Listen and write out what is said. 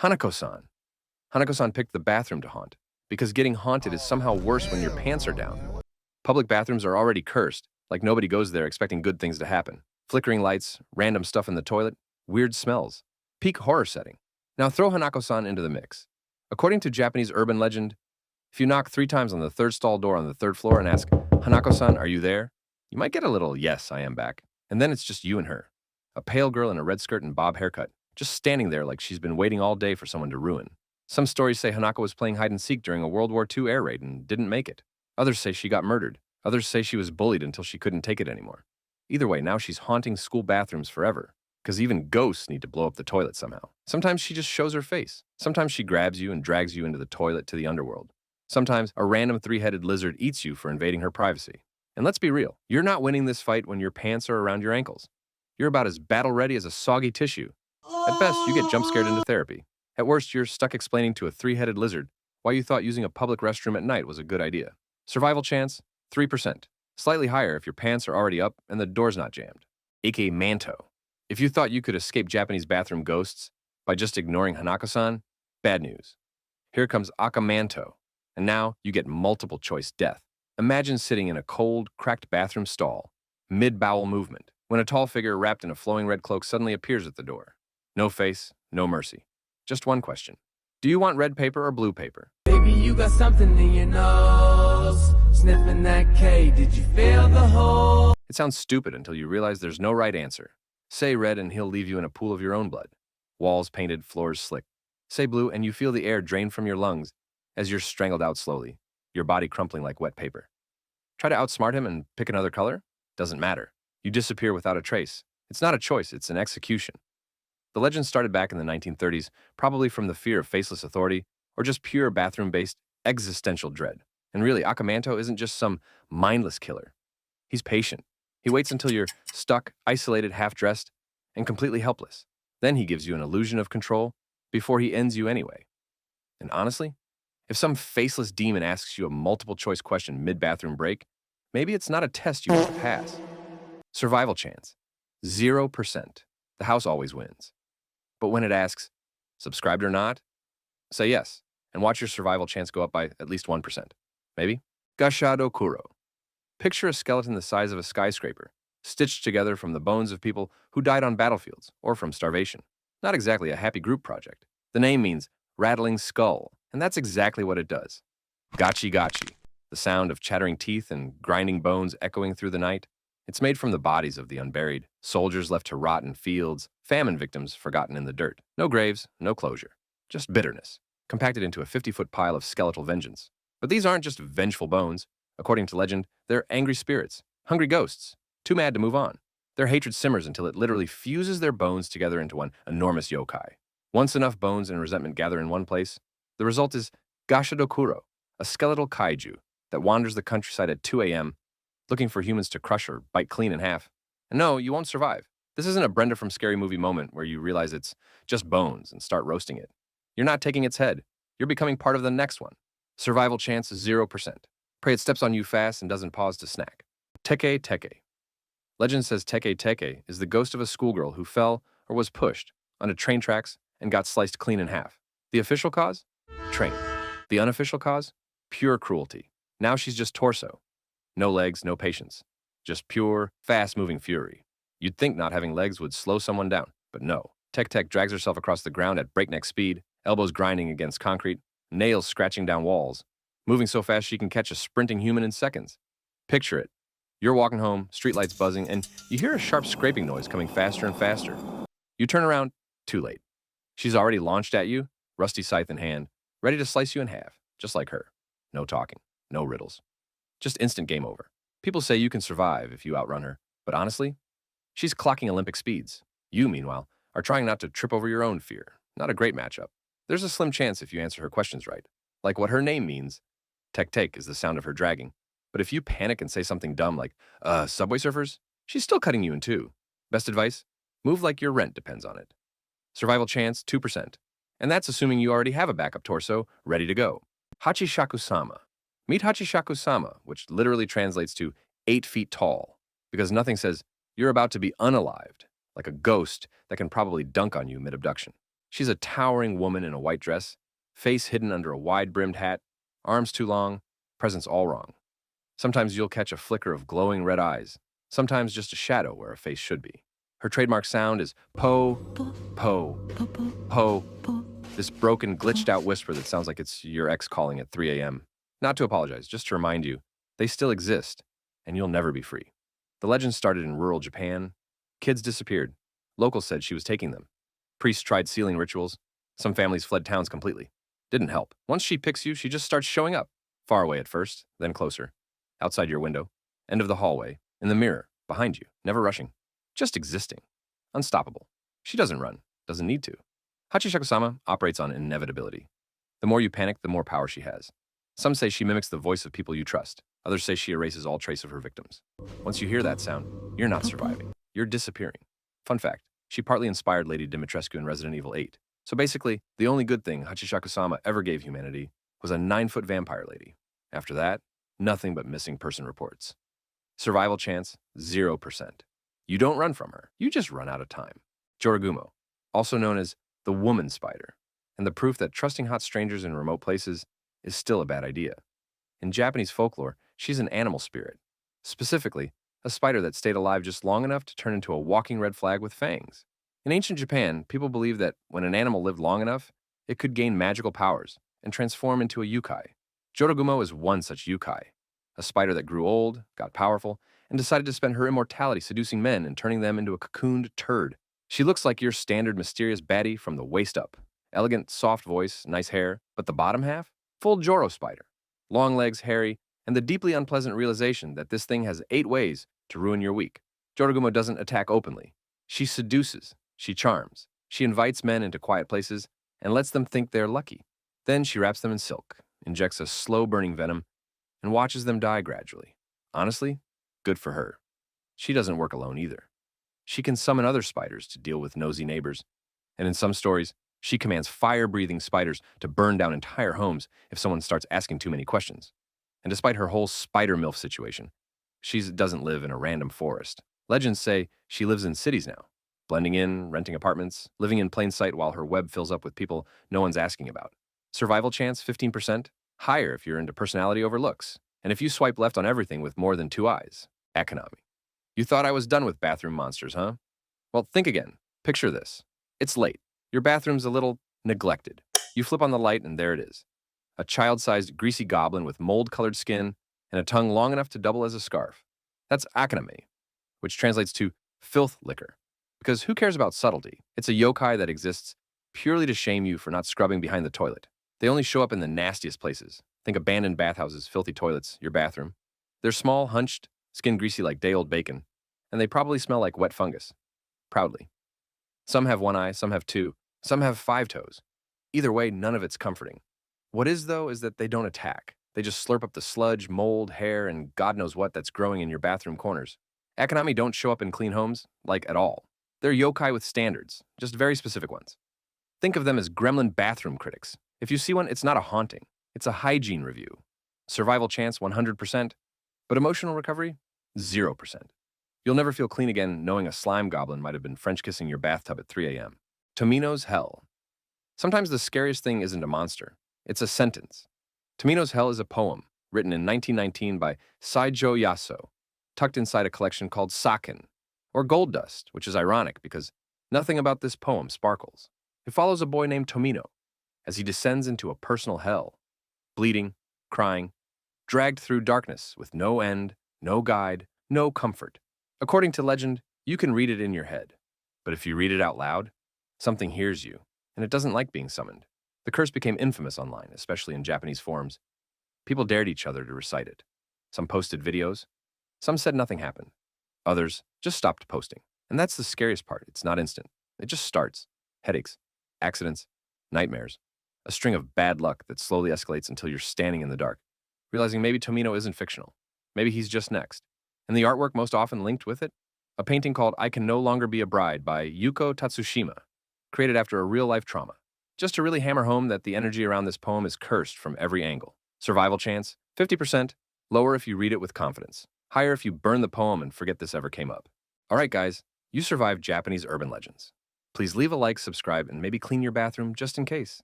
Hanako-San. Hanako-San picked the bathroom to haunt, because getting haunted is somehow worse when your pants are down. Public bathrooms are already cursed, like nobody goes there expecting good things to happen. Flickering lights, random stuff in the toilet, weird smells. Peak horror setting. Now throw Hanako-san into the mix. According to Japanese urban legend, if you knock 3 times on the third stall door on the 3rd floor and ask, "Hanako-san, are you there?" you might get a little, "Yes, I am back." And then it's just you and her. A pale girl in a red skirt and bob haircut, just standing there like she's been waiting all day for someone to ruin. Some stories say Hanako was playing hide-and-seek during a World War II air raid and didn't make it. Others say she got murdered. Others say she was bullied until she couldn't take it anymore. Either way, now she's haunting school bathrooms forever, because even ghosts need to blow up the toilet somehow. Sometimes she just shows her face. Sometimes she grabs you and drags you into the toilet to the underworld. Sometimes a random 3-headed lizard eats you for invading her privacy. And let's be real, you're not winning this fight when your pants are around your ankles. You're about as battle-ready as a soggy tissue. At best, you get jump-scared into therapy. At worst, you're stuck explaining to a 3-headed lizard why you thought using a public restroom at night was a good idea. Survival chance, 3%. Slightly higher if your pants are already up and the door's not jammed. aka Manto. If you thought you could escape Japanese bathroom ghosts by just ignoring Hanako-san, bad news. Here comes Manto, and now you get multiple choice death. Imagine sitting in a cold, cracked bathroom stall, mid-bowel movement, when a tall figure wrapped in a flowing red cloak suddenly appears at the door. No face, no mercy. Just one question. Do you want red paper or blue paper? Baby, you got something in your nose. Sniffing that K, did you feel the hole? It sounds stupid until you realize there's no right answer. Say red and he'll leave you in a pool of your own blood. Walls painted, floors slick. Say blue and you feel the air drain from your lungs as you're strangled out slowly, your body crumpling like wet paper. Try to outsmart him and pick another color? Doesn't matter. You disappear without a trace. It's not a choice, it's an execution. The legend started back in the 1930s, probably from the fear of faceless authority or just pure bathroom-based existential dread. And really, Manto isn't just some mindless killer. He's patient. He waits until you're stuck, isolated, half-dressed, and completely helpless. Then he gives you an illusion of control before he ends you anyway. And honestly, if some faceless demon asks you a multiple-choice question mid-bathroom break, maybe it's not a test you want to pass. Survival chance, 0%. The house always wins. But when it asks, subscribed or not, say yes, and watch your survival chance go up by at least 1%. Maybe? Gashadokuro. Picture a skeleton the size of a skyscraper, stitched together from the bones of people who died on battlefields or from starvation. Not exactly a happy group project. The name means rattling skull, and that's exactly what it does. Gachi gachi, the sound of chattering teeth and grinding bones echoing through the night. It's made from the bodies of the unburied, soldiers left to rot in fields, famine victims forgotten in the dirt. No graves, no closure. Just bitterness, compacted into a 50-foot pile of skeletal vengeance. But these aren't just vengeful bones. According to legend, they're angry spirits, hungry ghosts, too mad to move on. Their hatred simmers until it literally fuses their bones together into one enormous yokai. Once enough bones and resentment gather in one place, the result is Gashadokuro, a skeletal kaiju that wanders the countryside at 2 a.m., looking for humans to crush or bite clean in half. And no, you won't survive. This isn't a Brenda from Scary Movie moment where you realize it's just bones and start roasting it. You're not taking its head. You're becoming part of the next one. Survival chance is 0%. Pray it steps on you fast and doesn't pause to snack. Teke Teke. Legend says Teke Teke is the ghost of a schoolgirl who fell or was pushed onto train tracks and got sliced clean in half. The official cause? Train. The unofficial cause? Pure cruelty. Now she's just torso. No legs, no patience. Just pure, fast-moving fury. You'd think not having legs would slow someone down, but no. Teke Teke drags herself across the ground at breakneck speed, elbows grinding against concrete, nails scratching down walls, moving so fast she can catch a sprinting human in seconds. Picture it. You're walking home, streetlights buzzing, and you hear a sharp scraping noise coming faster and faster. You turn around, too late. She's already launched at you, rusty scythe in hand, ready to slice you in half, just like her. No talking, no riddles. Just instant game over. People say you can survive if you outrun her, but honestly, she's clocking Olympic speeds. You, meanwhile, are trying not to trip over your own fear. Not a great matchup. There's a slim chance if you answer her questions right. Like what her name means. Teke Teke is the sound of her dragging. But if you panic and say something dumb like, subway surfers, she's still cutting you in two. Best advice? Move like your rent depends on it. Survival chance, 2%. And that's assuming you already have a backup torso ready to go. Hachishakusama. Meet Hachishakusama, which literally translates to 8 feet tall, because nothing says you're about to be unalived, like a ghost that can probably dunk on you mid-abduction. She's a towering woman in a white dress, face hidden under a wide-brimmed hat, arms too long, presence all wrong. Sometimes you'll catch a flicker of glowing red eyes, sometimes just a shadow where a face should be. Her trademark sound is po, po, po, this broken, glitched-out whisper that sounds like it's your ex calling at 3 a.m. Not to apologize, just to remind you, they still exist, and you'll never be free. The legend started in rural Japan. Kids disappeared. Locals said she was taking them. Priests tried sealing rituals. Some families fled towns completely. Didn't help. Once she picks you, she just starts showing up. Far away at first, then closer. Outside your window, end of the hallway, in the mirror, behind you, never rushing. Just existing. Unstoppable. She doesn't run. Doesn't need to. Hachishakusama operates on inevitability. The more you panic, the more power she has. Some say she mimics the voice of people you trust. Others say she erases all trace of her victims. Once you hear that sound, you're not surviving. You're disappearing. Fun fact, she partly inspired Lady Dimitrescu in Resident Evil 8. So basically, the only good thing Hachishakusama ever gave humanity was a 9-foot vampire lady. After that, nothing but missing person reports. Survival chance, 0%. You don't run from her. You just run out of time. Jorogumo, also known as the woman spider, and the proof that trusting hot strangers in remote places is still a bad idea. In Japanese folklore, she's an animal spirit. Specifically, a spider that stayed alive just long enough to turn into a walking red flag with fangs. In ancient Japan, people believed that when an animal lived long enough, it could gain magical powers and transform into a yokai. Jorogumo is one such yokai, a spider that grew old, got powerful, and decided to spend her immortality seducing men and turning them into a cocooned turd. She looks like your standard mysterious baddie from the waist up. Elegant, soft voice, nice hair, but the bottom half? Full Joro spider. Long legs, hairy, and the deeply unpleasant realization that this thing has 8 ways to ruin your week. Jorogumo doesn't attack openly. She seduces, she charms, she invites men into quiet places and lets them think they're lucky. Then she wraps them in silk, injects a slow-burning venom, and watches them die gradually. Honestly, good for her. She doesn't work alone either. She can summon other spiders to deal with nosy neighbors, and in some stories, she commands fire-breathing spiders to burn down entire homes if someone starts asking too many questions. And despite her whole spider MILF situation, she doesn't live in a random forest. Legends say she lives in cities now, blending in, renting apartments, living in plain sight while her web fills up with people no one's asking about. Survival chance, 15%? Higher if you're into personality over looks. And if you swipe left on everything with more than 2 eyes. Akaname. You thought I was done with bathroom monsters, huh? Well, think again. Picture this. It's late. Your bathroom's a little neglected. You flip on the light and there it is. A child-sized greasy goblin with mold-colored skin and a tongue long enough to double as a scarf. That's Akaname, which translates to filth liquor. Because who cares about subtlety? It's a yokai that exists purely to shame you for not scrubbing behind the toilet. They only show up in the nastiest places. Think abandoned bathhouses, filthy toilets, your bathroom. They're small, hunched, skin greasy like day-old bacon, and they probably smell like wet fungus. Proudly. Some have 1 eye, some have 2, some have 5 toes. Either way, none of it's comforting. What is, though, is that they don't attack. They just slurp up the sludge, mold, hair, and God knows what that's growing in your bathroom corners. Akaname don't show up in clean homes, like at all. They're yokai with standards, just very specific ones. Think of them as gremlin bathroom critics. If you see one, it's not a haunting. It's a hygiene review. Survival chance, 100%, but emotional recovery, 0%. You'll never feel clean again knowing a slime goblin might have been French kissing your bathtub at 3 a.m. Tomino's hell. Sometimes the scariest thing isn't a monster. It's a sentence. Tomino's hell is a poem written in 1919 by Saijo Yaso, tucked inside a collection called Saken, or Gold Dust, which is ironic because nothing about this poem sparkles. It follows a boy named Tomino as he descends into a personal hell, bleeding, crying, dragged through darkness with no end, no guide, no comfort. According to legend, you can read it in your head, but if you read it out loud, something hears you, and it doesn't like being summoned. The curse became infamous online, especially in Japanese forums. People dared each other to recite it. Some posted videos. Some said nothing happened. Others just stopped posting. And that's the scariest part. It's not instant. It just starts. Headaches, accidents, nightmares. A string of bad luck that slowly escalates until you're standing in the dark, realizing maybe Tomino isn't fictional. Maybe he's just next. And the artwork most often linked with it? A painting called I Can No Longer Be a Bride by Yuko Tatsushima, created after a real-life trauma, just to really hammer home that the energy around this poem is cursed from every angle. Survival chance, 50%, lower if you read it with confidence, higher if you burn the poem and forget this ever came up. All right, guys, you survived Japanese urban legends. Please leave a like, subscribe, and maybe clean your bathroom just in case.